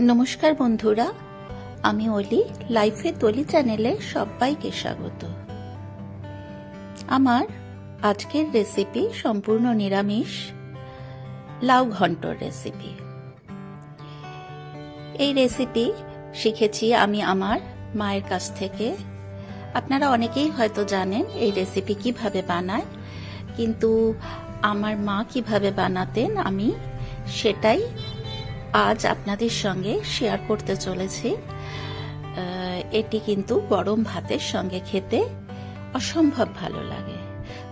নমস্কার বন্ধুরা, আমি অলি লাইফে তলি চ্যানেলে সবাইকে স্বাগত। আমার আজকের রেসিপি সম্পূর্ণ নিরামিষ লাউ ঘন্টর রেসিপি। এই রেসিপি শিখেছি আমি আমার মায়ের কাছ থেকে। আপনারা অনেকেই হয়তো জানেন এই রেসিপি কিভাবে বানায়, কিন্তু আমার মা কিভাবে বানাতেন আমি সেটাই আজ আপনাদের সঙ্গে শেয়ার করতে চলেছি। এটি কিন্তু গরম ভাতের সঙ্গে খেতে অসম্ভব ভালো লাগে।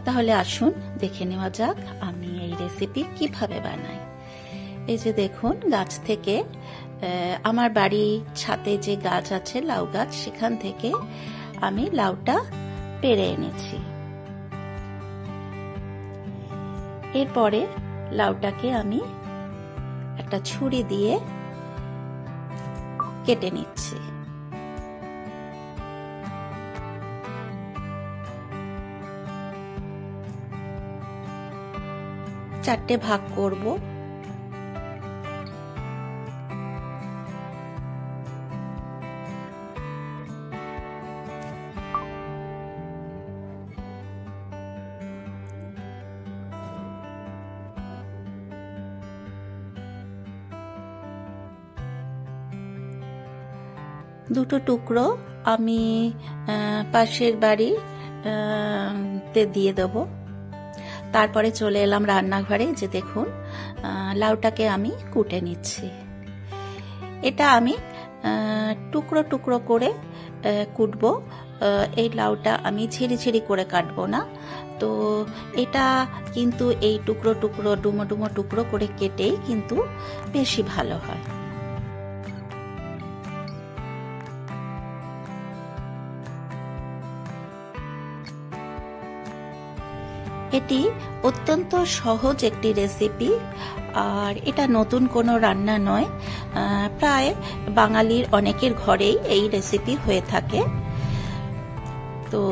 তাহলে আসুন দেখে নেওয়া যাক আমি এই রেসিপি কিভাবে বানাই। এই যে দেখুন, গাছ থেকে আমার বাড়ি ছাদে যে গাছ আছে লাউ গাছ, সেখান থেকে আমি লাউটা পেড়ে এনেছি। এরপরে লাউটাকে আমি একটা ছুরি দিয়ে কেটে নিচ্ছি। চারটে ভাগ করব। দুটো টুকরো আমি পাশের বাড়ি দিয়ে দেবো। তারপরে চলে এলাম রান্নাঘরে। যে দেখুন, লাউটাকে আমি কুটে নিচ্ছি। এটা আমি টুকরো টুকরো করে কুটবো। এই লাউটা আমি ঝিরি করে কাটবো না, তো এটা কিন্তু এই টুকরো টুকরো ডুমো ডুমো টুকরো করে কেটেই কিন্তু বেশি ভালো হয়। এটি অত্যন্ত সহজ একটি রেসিপি, আর এটা নতুন কোনো রান্না নয়। প্রায় বাঙালির অনেকের ঘরেই এই রেসিপি হয়ে থাকে। তো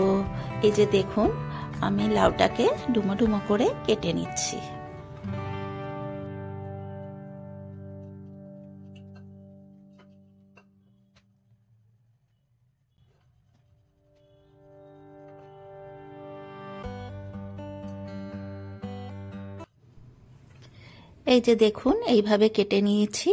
এই যে দেখুন, আমি লাউটাকে ডুমো ডুমো করে কেটে নিচ্ছি। এই যে দেখুন, এইভাবে কেটে নিয়েছি।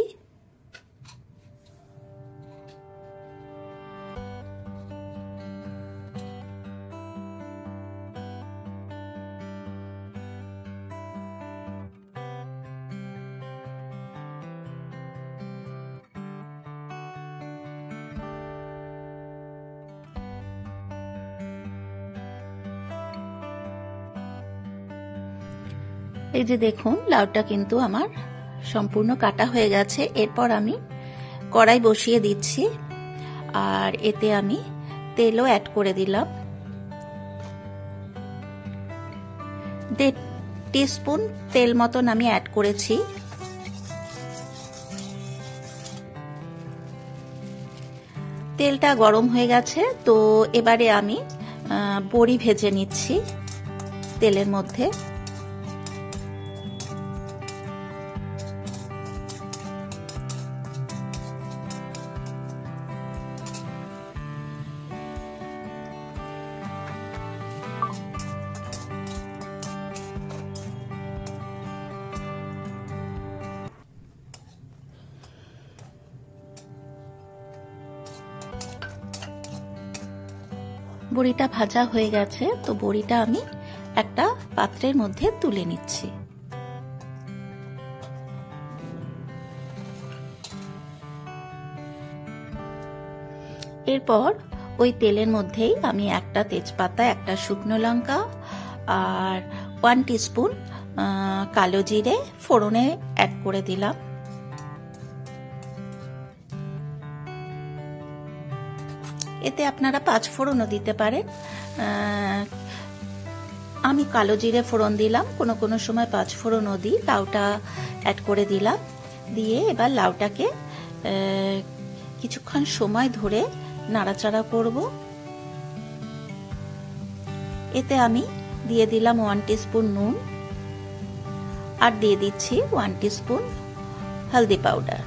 এই যে দেখুন, লাউটা কিন্তু আমার সম্পূর্ণ কাটা হয়ে গেছে। এরপর আমি কড়াই বসিয়ে দিচ্ছি, আর এতে আমি তেলও অ্যাড করে দিলাম। 1.5 টিস্পুন তেল মতন আমি অ্যাড করেছি। তেলটা গরম হয়ে গেছে, তো এবারে আমি বড়ি ভেজে নিচ্ছি তেলের মধ্যে। বড়িটা ভাজা হয়ে গেছে, তো বড়িটা আমি একটা পাত্রের মধ্যে তুলে নিচ্ছি। এরপর ওই তেলের মধ্যেই আমি একটা তেজপাতা, একটা শুকনো লঙ্কা আর 1 টিস্পুন কালো জিরে ফোড়নে অ্যাড করে দিলাম। এতে আপনারা 5 ফোড়নও দিতে পারেন। আমি কালো জিরে ফোড়ন দিলাম, কোনো সময় 5 ফোড়নও দিই। লাউটা অ্যাড করে দিলাম, দিয়ে এবার লাউটাকে কিছুক্ষণ সময় ধরে নাড়াচাড়া করব। এতে আমি দিয়ে দিলাম 1 টিস্পুন নুন, আর দিয়ে দিচ্ছি 1 টিস্পুন হলদি পাউডার।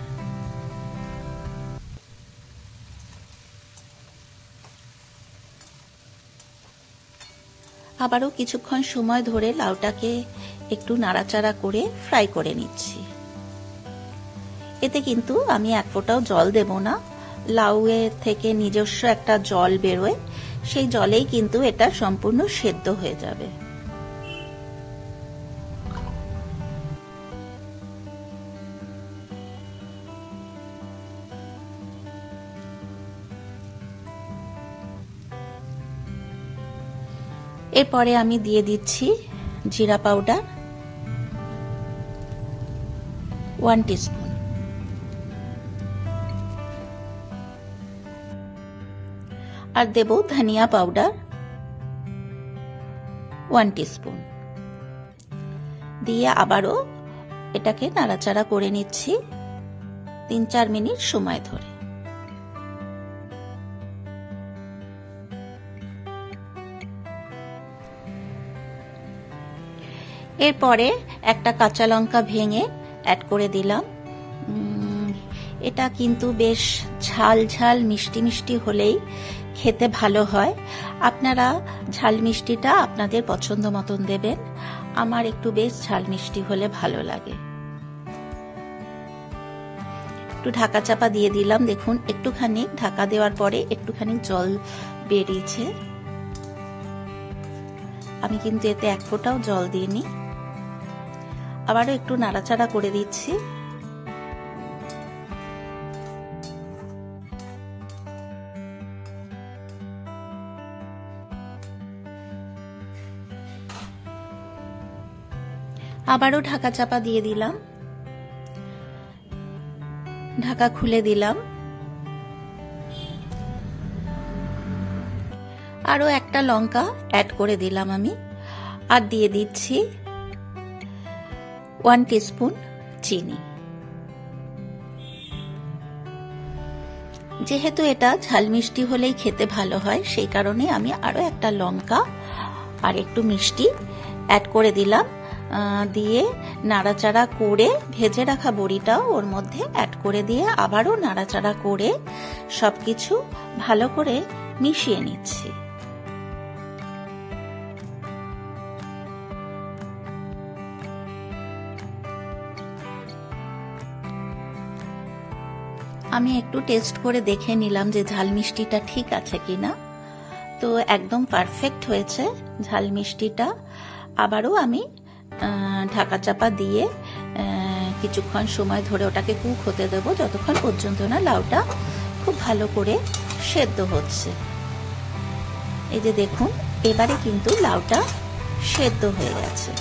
আবারও কিছুক্ষণ সময় ধরে লাউটাকে একটু নাড়াচাড়া করে ফ্রাই করে নিচ্ছি। এতে কিন্তু আমি এক ফোঁটাও জল দেব না, লাউয়ের থেকে নিজস্ব একটা জল বেরোয়, সেই জলেই কিন্তু এটা সম্পূর্ণ সেদ্ধ হয়ে যাবে। এরপরে আমি দিয়ে দিচ্ছি জিরা পাউডার 1 টিস্পুন, আর দেব ধনিয়া পাউডার 1 টিস্পুন, দিয়ে আবারও এটাকে নাড়াচাড়া করে নিচ্ছি 3-4 মিনিট সময় ধরে। এরপরে একটা কাঁচা লঙ্কা ভেঙে অ্যাড করে দিলাম। এটা কিন্তু বেশ ঝাল ঝাল মিষ্টি মিষ্টি হলেই খেতে ভালো হয়। আপনারা ঝাল মিষ্টিটা আপনাদের পছন্দ মতন দেবেন, আমার একটু বেশ ঝাল মিষ্টি হলে ভালো লাগে। একটু ঢাকা চাপা দিয়ে দিলাম, দেখুন একটুখানি ঢাকা দেওয়ার পরে একটুখানি জল বেরিয়েছে। আমি কিন্তু এতে এক ফোঁটাও জল দিইনি। আবারও একটু নাড়াচাড়া করে দিচ্ছি। আবারও ঢাকা চাপা দিয়ে দিলাম, ঢাকা খুলে দিলাম। আরো একটা লঙ্কা অ্যাড করে দিলাম আমি, আর দিয়ে দিচ্ছি 1 টিস্পুন চিনি। যেহেতু এটা ঝাল মিষ্টি হলেই খেতে ভালো হয়, সেই কারণে আমি আরো একটা লঙ্কা আর একটু মিষ্টি অ্যাড করে দিলাম। দিয়ে নাড়াচাড়া করে ভেজে রাখা বড়িটাও ওর মধ্যে অ্যাড করে দিয়ে আবারও নাড়াচাড়া করে সবকিছু ভালো করে মিশিয়ে নিচ্ছি। আমি একটু টেস্ট করে দেখে নিলাম যে ঝাল মিষ্টিটা ঠিক আছে কিনা। তো একদম পারফেক্ট হয়েছে ঝাল মিষ্টিটা। আবারও আমি ঢাকা চাপা দিয়ে কিছুক্ষণ সময় ধরে ওটাকে কুক হতে দেব, যতক্ষণ পর্যন্ত না লাউটা খুব ভালো করে সেদ্ধ হচ্ছে। এই যে দেখুন, এবারে কিন্তু লাউটা সেদ্ধ হয়ে গেছে।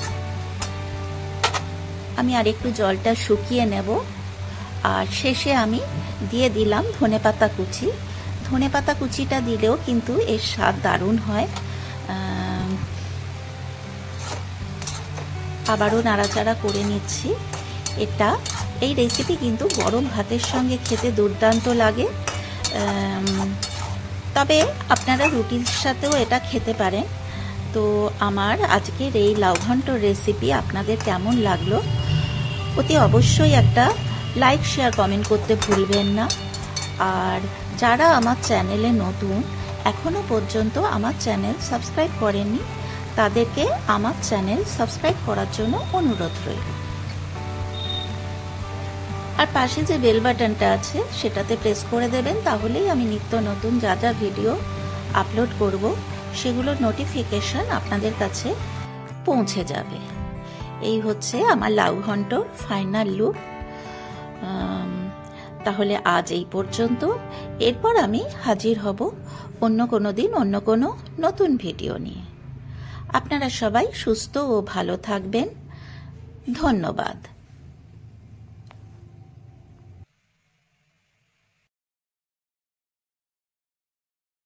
আমি আর একটু জলটা শুকিয়ে নেব, আর শেষে আমি দিয়ে দিলাম ধনেপাতা কুচি। ধনেপাতা কুচিটা দিলেও কিন্তু এর স্বাদ দারুণ হয়। আবারও নাড়াচাড়া করে নিচ্ছি। এই রেসিপি কিন্তু গরম ভাতের সঙ্গে খেতে দুর্দান্ত লাগে, তবে আপনারা রুটির সাথেও এটা খেতে পারেন। তো আমার আজকের এই লাউ ঘন্ট রেসিপি আপনাদের কেমন লাগলো অতি অবশ্যই একটা লাইক শেয়ার কমেন্ট করতে ভুলবেন না। আর যারা আমার চ্যানেলে নতুন, এখনো পর্যন্ত আমার চ্যানেল সাবস্ক্রাইব করেননি, তাদেরকে আমার চ্যানেল সাবস্ক্রাইব করার জন্য অনুরোধ রইল। আর পাশে যে বেল বাটনটা আছে সেটাতে প্রেস করে দেবেন, তাহলেই আমি নিত্য নতুন যা যা ভিডিও আপলোড করব সেগুলোর নোটিফিকেশন আপনাদের কাছে পৌঁছে যাবে। এই হচ্ছে আমার লাউ ঘন্টর ফাইনাল লুক। তাহলে আজ এই পর্যন্ত। এরপর আমি হাজির হব অন্য কোনো দিন অন্য কোনো নতুন ভিডিও নিয়ে। আপনারা সবাই সুস্থ ও ভালো থাকবেন। ধন্যবাদ।